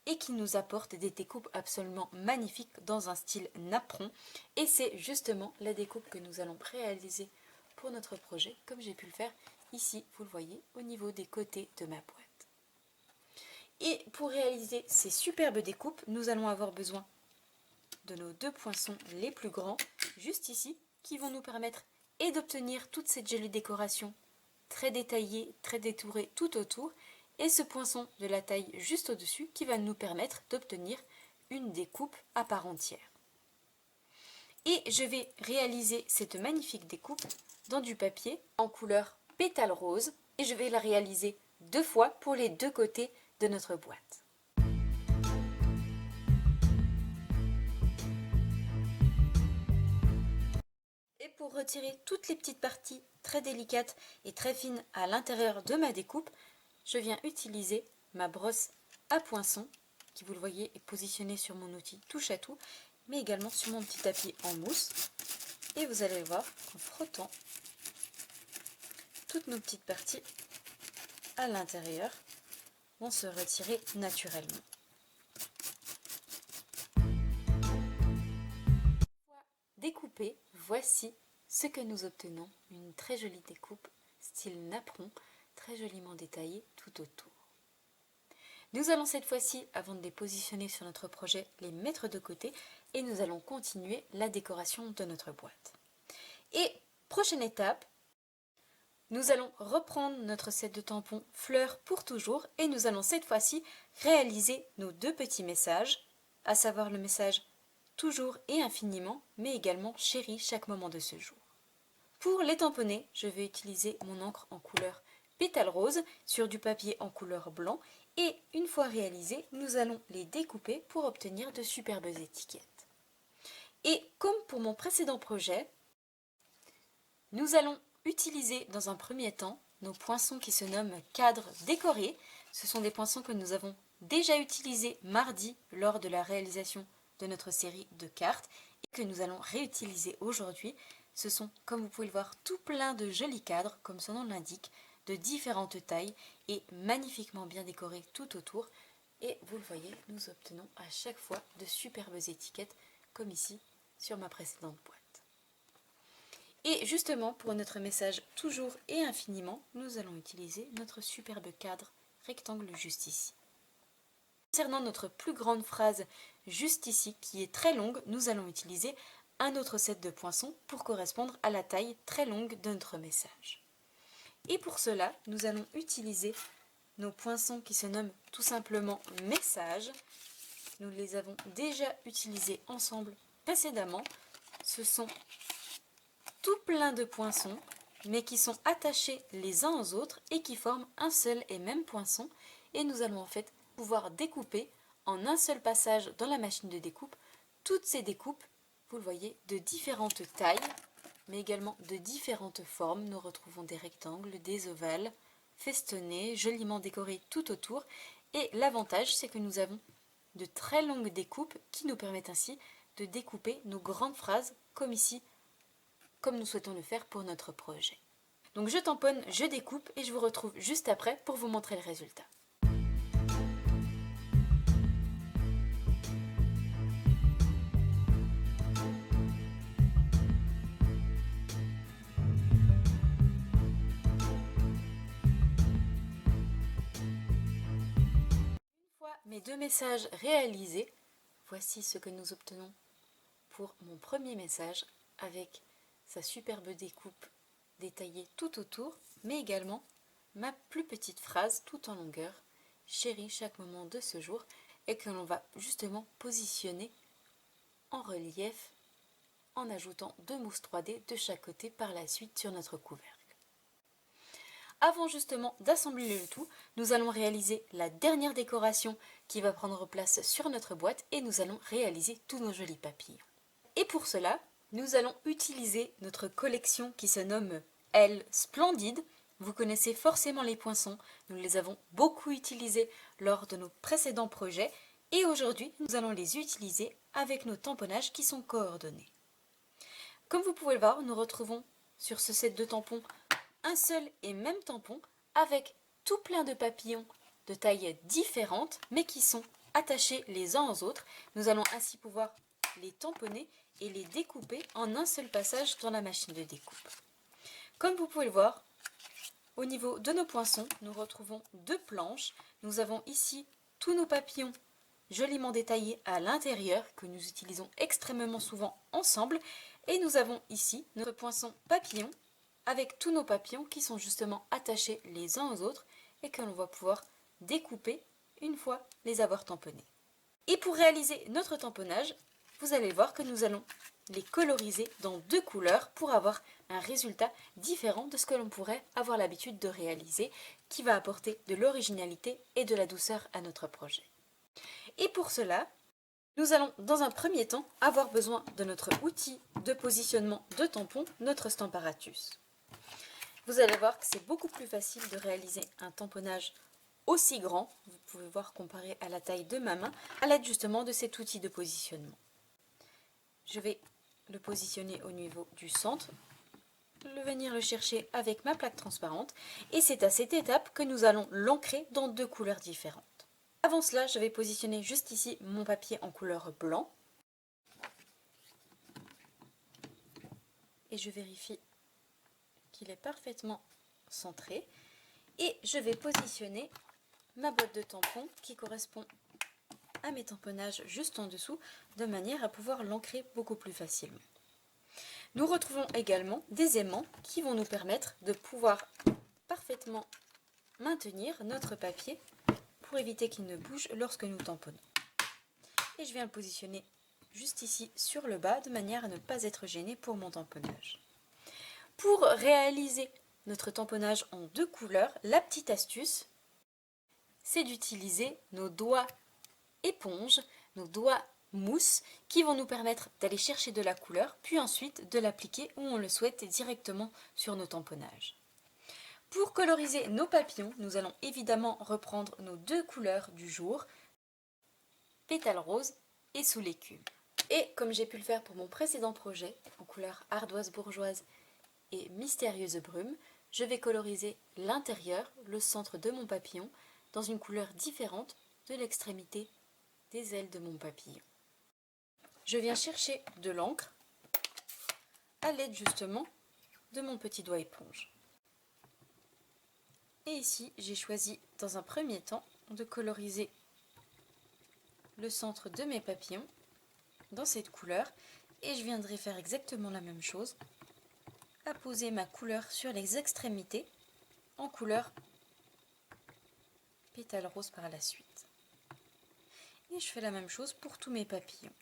et qui nous apportent des découpes absolument magnifiques dans un style napperon. Et c'est justement la découpe que nous allons réaliser pour notre projet, comme j'ai pu le faire ici, vous le voyez, au niveau des côtés de ma boîte. Et pour réaliser ces superbes découpes, nous allons avoir besoin de nos 2 poinçons les plus grands, juste ici, qui vont nous permettre et d'obtenir toute cette jolie décoration très détaillée, très détourée tout autour, et ce poinçon de la taille juste au-dessus qui va nous permettre d'obtenir une découpe à part entière. Et je vais réaliser cette magnifique découpe dans du papier en couleur pétale rose, et je vais la réaliser 2 fois pour les 2 côtés de notre boîte. Pour retirer toutes les petites parties très délicates et très fines à l'intérieur de ma découpe, je viens utiliser ma brosse à poinçon qui, vous le voyez, est positionnée sur mon outil touche à tout, mais également sur mon petit tapis en mousse. Et vous allez voir qu'en frottant toutes nos petites parties à l'intérieur vont se retirer naturellement. Découpé, voici ce que nous obtenons, une très jolie découpe style napperon, très joliment détaillée tout autour. Nous allons cette fois-ci, avant de les positionner sur notre projet, les mettre de côté et nous allons continuer la décoration de notre boîte. Et prochaine étape, nous allons reprendre notre set de tampons fleurs pour toujours et nous allons cette fois-ci réaliser nos 2 petits messages, à savoir le message toujours et infiniment, mais également chéri chaque moment de ce jour. Pour les tamponner, je vais utiliser mon encre en couleur pétale rose sur du papier en couleur blanc et une fois réalisés, nous allons les découper pour obtenir de superbes étiquettes. Et comme pour mon précédent projet, nous allons utiliser dans un premier temps nos poinçons qui se nomment cadres décorés. Ce sont des poinçons que nous avons déjà utilisés mardi lors de la réalisation de notre série de cartes et que nous allons réutiliser aujourd'hui. Ce sont, comme vous pouvez le voir, tout plein de jolis cadres, comme son nom l'indique, de différentes tailles et magnifiquement bien décorés tout autour. Et vous le voyez, nous obtenons à chaque fois de superbes étiquettes, comme ici sur ma précédente boîte. Et justement, pour notre message toujours et infiniment, nous allons utiliser notre superbe cadre rectangle juste ici. Concernant notre plus grande phrase juste ici, qui est très longue, nous allons utiliser un autre set de poinçons pour correspondre à la taille très longue de notre message. Et pour cela, nous allons utiliser nos poinçons qui se nomment tout simplement messages. Nous les avons déjà utilisés ensemble précédemment. Ce sont tout plein de poinçons, mais qui sont attachés les uns aux autres et qui forment un seul et même poinçon. Et nous allons en fait pouvoir découper en un seul passage dans la machine de découpe toutes ces découpes, vous le voyez, de différentes tailles, mais également de différentes formes. Nous retrouvons des rectangles, des ovales, festonnés, joliment décorés tout autour. Et l'avantage, c'est que nous avons de très longues découpes qui nous permettent ainsi de découper nos grandes phrases, comme ici, comme nous souhaitons le faire pour notre projet. Donc je tamponne, je découpe et je vous retrouve juste après pour vous montrer le résultat. Une fois mes 2 messages réalisés, voici ce que nous obtenons pour mon premier message avec sa superbe découpe détaillée tout autour, mais également ma plus petite phrase tout en longueur, chérie chaque moment de ce jour, et que l'on va justement positionner en relief en ajoutant 2 mousses 3D de chaque côté par la suite sur notre couvercle. Avant justement d'assembler le tout, nous allons réaliser la dernière décoration qui va prendre place sur notre boîte et nous allons réaliser tous nos jolis papillons. Et pour cela, nous allons utiliser notre collection qui se nomme Elle Splendide. Vous connaissez forcément les poinçons, nous les avons beaucoup utilisés lors de nos précédents projets et aujourd'hui nous allons les utiliser avec nos tamponnages qui sont coordonnés. Comme vous pouvez le voir, nous retrouvons sur ce set de tampons un seul et même tampon avec tout plein de papillons de tailles différentes mais qui sont attachés les uns aux autres. Nous allons ainsi pouvoir les tamponner et les découper en un seul passage dans la machine de découpe. Comme vous pouvez le voir, au niveau de nos poinçons, nous retrouvons 2 planches. Nous avons ici tous nos papillons joliment détaillés à l'intérieur que nous utilisons extrêmement souvent ensemble. Et nous avons ici notre poinçon papillon avec tous nos papillons qui sont justement attachés les uns aux autres et que l'on va pouvoir découper une fois les avoir tamponnés. Et pour réaliser notre tamponnage, vous allez voir que nous allons les coloriser dans 2 couleurs pour avoir un résultat différent de ce que l'on pourrait avoir l'habitude de réaliser, qui va apporter de l'originalité et de la douceur à notre projet. Et pour cela, nous allons dans un premier temps avoir besoin de notre outil de positionnement de tampon, notre Stamparatus. Vous allez voir que c'est beaucoup plus facile de réaliser un tamponnage aussi grand, vous pouvez voir comparé à la taille de ma main, à l'aide justement de cet outil de positionnement. Je vais le positionner au niveau du centre, venir le chercher avec ma plaque transparente et c'est à cette étape que nous allons l'ancrer dans 2 couleurs différentes. Avant cela, je vais positionner juste ici mon papier en couleur blanc et je vérifie qu'il est parfaitement centré et je vais positionner ma boîte de tampons qui correspond à mes tamponnages juste en dessous, de manière à pouvoir l'ancrer beaucoup plus facilement. Nous retrouvons également des aimants qui vont nous permettre de pouvoir parfaitement maintenir notre papier pour éviter qu'il ne bouge lorsque nous tamponnons. Et je viens le positionner juste ici sur le bas de manière à ne pas être gêné pour mon tamponnage. Pour réaliser notre tamponnage en 2 couleurs, la petite astuce, c'est d'utiliser nos doigts éponges, nos doigts mousse, qui vont nous permettre d'aller chercher de la couleur, puis ensuite de l'appliquer où on le souhaite directement sur nos tamponnages. Pour coloriser nos papillons, nous allons évidemment reprendre nos 2 couleurs du jour, pétale rose et sous l'écume. Et comme j'ai pu le faire pour mon précédent projet, en couleur ardoise bourgeoise et mystérieuse brume, je vais coloriser l'intérieur, le centre de mon papillon, dans une couleur différente de l'extrémité des ailes de mon papillon. Je viens chercher de l'encre à l'aide justement de mon petit doigt éponge. Et ici, j'ai choisi dans un premier temps de coloriser le centre de mes papillons dans cette couleur et je viendrai faire exactement la même chose, apposer ma couleur sur les extrémités en couleur pétale rose par la suite. Et je fais la même chose pour tous mes papillons.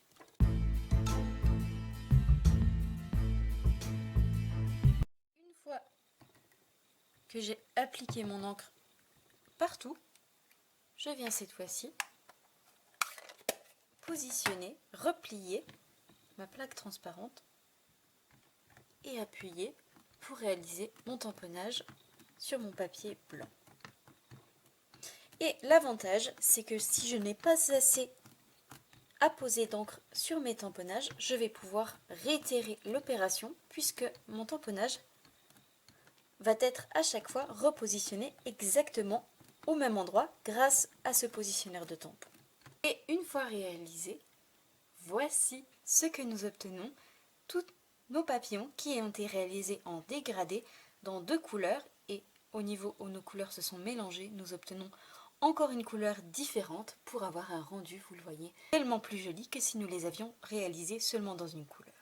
Une fois que j'ai appliqué mon encre partout, je viens cette fois-ci positionner, replier ma plaque transparente et appuyer pour réaliser mon tamponnage sur mon papier blanc. Et l'avantage, c'est que si je n'ai pas assez apposé d'encre sur mes tamponnages, je vais pouvoir réitérer l'opération puisque mon tamponnage va être à chaque fois repositionné exactement au même endroit grâce à ce positionneur de tampon. Et une fois réalisé, voici ce que nous obtenons, tous nos papillons qui ont été réalisés en dégradé dans 2 couleurs et au niveau où nos couleurs se sont mélangées, nous obtenons encore une couleur différente pour avoir un rendu, vous le voyez, tellement plus joli que si nous les avions réalisés seulement dans une couleur.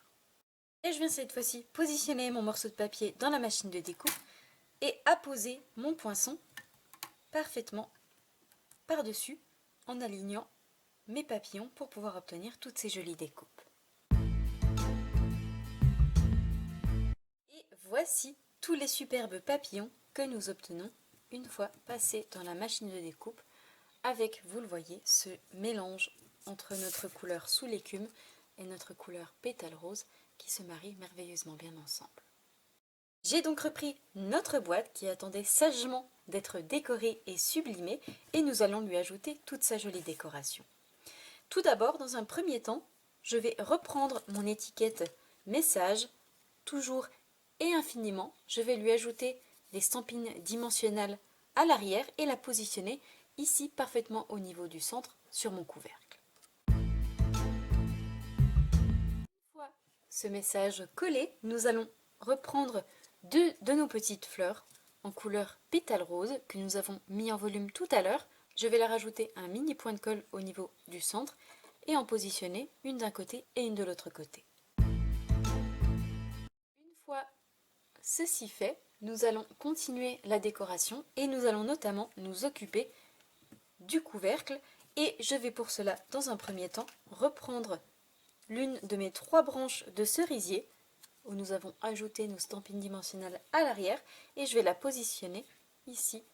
Et je viens cette fois-ci positionner mon morceau de papier dans la machine de découpe et apposer mon poinçon parfaitement par-dessus en alignant mes papillons pour pouvoir obtenir toutes ces jolies découpes. Et voici tous les superbes papillons que nous obtenons une fois passés dans la machine de découpe avec, vous le voyez, ce mélange entre notre couleur sous l'écume et notre couleur pétale rose qui se marient merveilleusement bien ensemble. J'ai donc repris notre boîte qui attendait sagement d'être décorée et sublimée et nous allons lui ajouter toute sa jolie décoration. Tout d'abord, dans un premier temps, je vais reprendre mon étiquette message, toujours et infiniment. Je vais lui ajouter les stampines dimensionnelles à l'arrière et la positionner ici parfaitement au niveau du centre sur mon couvercle. Une fois ce message collé, nous allons reprendre 2 de nos petites fleurs en couleur pétale rose que nous avons mis en volume tout à l'heure. Je vais leur rajouter un mini point de colle au niveau du centre et en positionner une d'un côté et une de l'autre côté. Une fois ceci fait, nous allons continuer la décoration et nous allons notamment nous occuper du couvercle et je vais pour cela, dans un premier temps, reprendre l'une de mes 3 branches de cerisier où nous avons ajouté nos stampines dimensionnelles à l'arrière et je vais la positionner ici,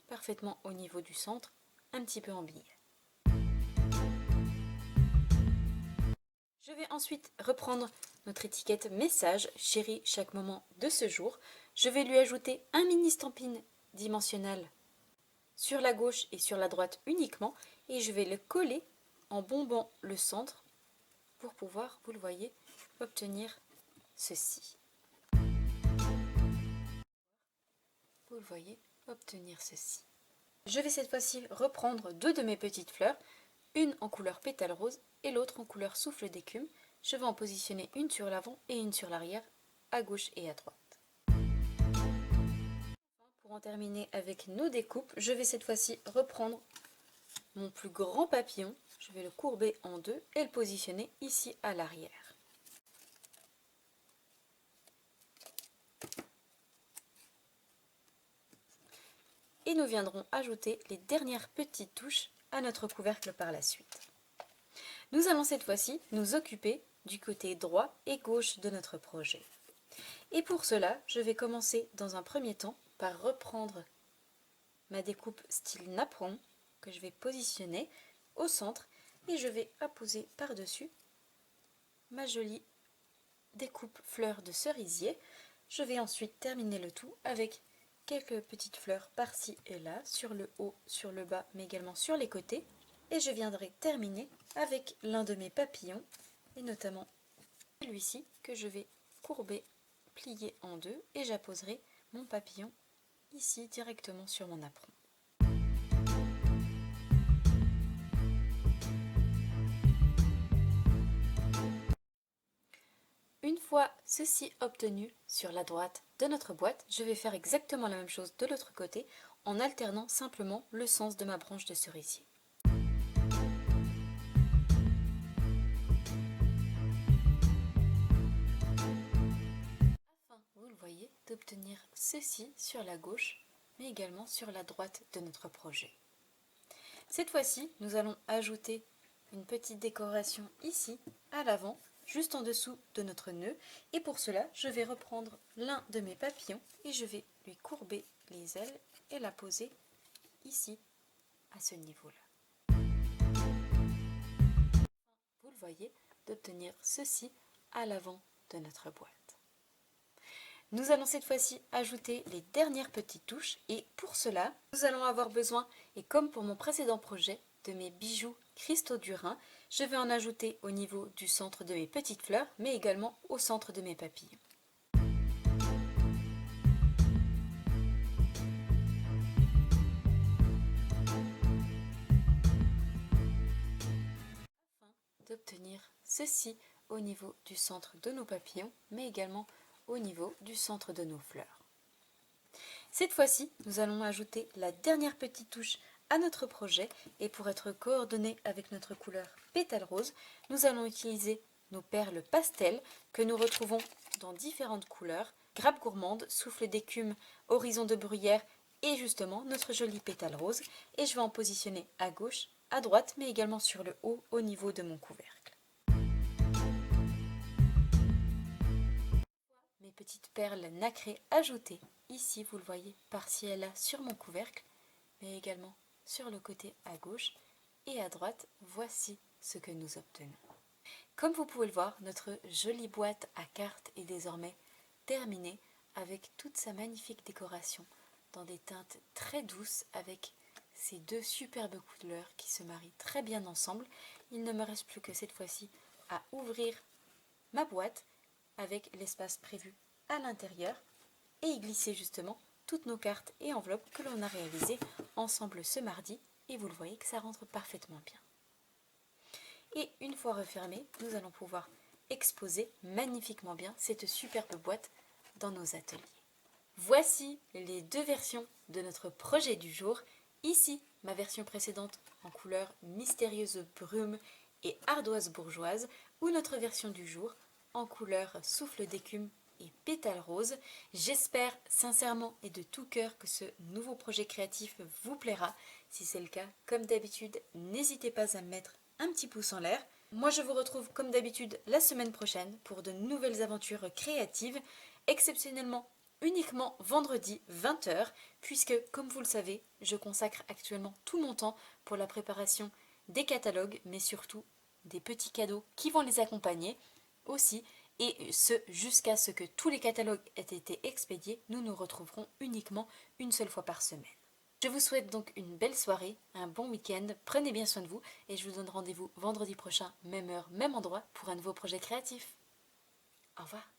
parfaitement au niveau du centre, un petit peu en billet. Je vais ensuite reprendre notre étiquette message, chérie chaque moment de ce jour. Je vais lui ajouter un mini stampine dimensionnel sur la gauche et sur la droite uniquement et je vais le coller en bombant le centre pour pouvoir, vous le voyez, obtenir ceci. Vous le voyez, obtenir ceci. Je vais cette fois-ci reprendre 2 de mes petites fleurs, une en couleur pétale rose et l'autre en couleur souffle d'écume. Je vais en positionner une sur l'avant et une sur l'arrière, à gauche et à droite. Pour Pour en terminer avec nos découpes, je vais cette fois-ci reprendre mon plus grand papillon. Je vais le courber en deux et le positionner ici à l'arrière. Et nous viendrons ajouter les dernières petites touches à notre couvercle par la suite. Nous allons cette fois-ci nous occuper du côté droit et gauche de notre projet. Et pour cela, je vais commencer dans un premier temps par reprendre ma découpe style napperon que je vais positionner au centre et je vais apposer par-dessus ma jolie découpe fleurs de cerisier. Je vais ensuite terminer le tout avec quelques petites fleurs par-ci et là, sur le haut, sur le bas, mais également sur les côtés. Et je viendrai terminer avec l'un de mes papillons, et notamment celui-ci que je vais courber, plier en deux, et j'apposerai mon papillon ici directement sur mon apron. Une fois ceci obtenu sur la droite de notre boîte, je vais faire exactement la même chose de l'autre côté en alternant simplement le sens de ma branche de cerisier. Afin, vous le voyez, d'obtenir ceci sur la gauche, mais également sur la droite de notre projet. Cette fois-ci, nous allons ajouter une petite décoration ici, à l'avant, juste en dessous de notre nœud. Et pour cela, je vais reprendre l'un de mes papillons et je vais lui courber les ailes et la poser ici, à ce niveau-là. Vous le voyez, d'obtenir ceci à l'avant de notre boîte. Nous allons cette fois-ci ajouter les dernières petites touches et pour cela, nous allons avoir besoin, et comme pour mon précédent projet, de mes bijoux cristaux du Rhin. Je vais en ajouter au niveau du centre de mes petites fleurs, mais également au centre de mes papillons. Afin d'obtenir ceci au niveau du centre de nos papillons, mais également au niveau du centre de nos fleurs. Cette fois-ci, nous allons ajouter la dernière petite touche à notre projet et pour être coordonné avec notre couleur pétale rose, nous allons utiliser nos perles pastel que nous retrouvons dans différentes couleurs, grappe gourmande, souffle d'écume, horizon de bruyère et justement notre jolie pétale rose. Et je vais en positionner à gauche, à droite, mais également sur le haut au niveau de mon couvercle. Mes petites perles nacrées ajoutées ici, vous le voyez, par-ci et là sur mon couvercle, mais également sur le côté à gauche et à droite, voici ce que nous obtenons. Comme vous pouvez le voir, notre jolie boîte à cartes est désormais terminée avec toute sa magnifique décoration dans des teintes très douces avec ces deux superbes couleurs qui se marient très bien ensemble. Il ne me reste plus que cette fois-ci à ouvrir ma boîte avec l'espace prévu à l'intérieur et y glisser justement toutes nos cartes et enveloppes que l'on a réalisées ensemble ce mardi et vous le voyez que ça rentre parfaitement bien. Et une fois refermé, nous allons pouvoir exposer magnifiquement bien cette superbe boîte dans nos ateliers. Voici les deux versions de notre projet du jour. Ici, ma version précédente en couleur mystérieuse brume et ardoise bourgeoise ou notre version du jour en couleur souffle d'écume et pétale rose. J'espère sincèrement et de tout cœur que ce nouveau projet créatif vous plaira. Si c'est le cas, comme d'habitude, n'hésitez pas à me mettre un petit pouce en l'air. Moi, je vous retrouve comme d'habitude la semaine prochaine pour de nouvelles aventures créatives, exceptionnellement uniquement vendredi 20 h, puisque, comme vous le savez, je consacre actuellement tout mon temps pour la préparation des catalogues, mais surtout des petits cadeaux qui vont les accompagner aussi. Et ce, jusqu'à ce que tous les catalogues aient été expédiés, nous nous retrouverons uniquement une seule fois par semaine. Je vous souhaite donc une belle soirée, un bon week-end, prenez bien soin de vous et je vous donne rendez-vous vendredi prochain, même heure, même endroit, pour un nouveau projet créatif. Au revoir.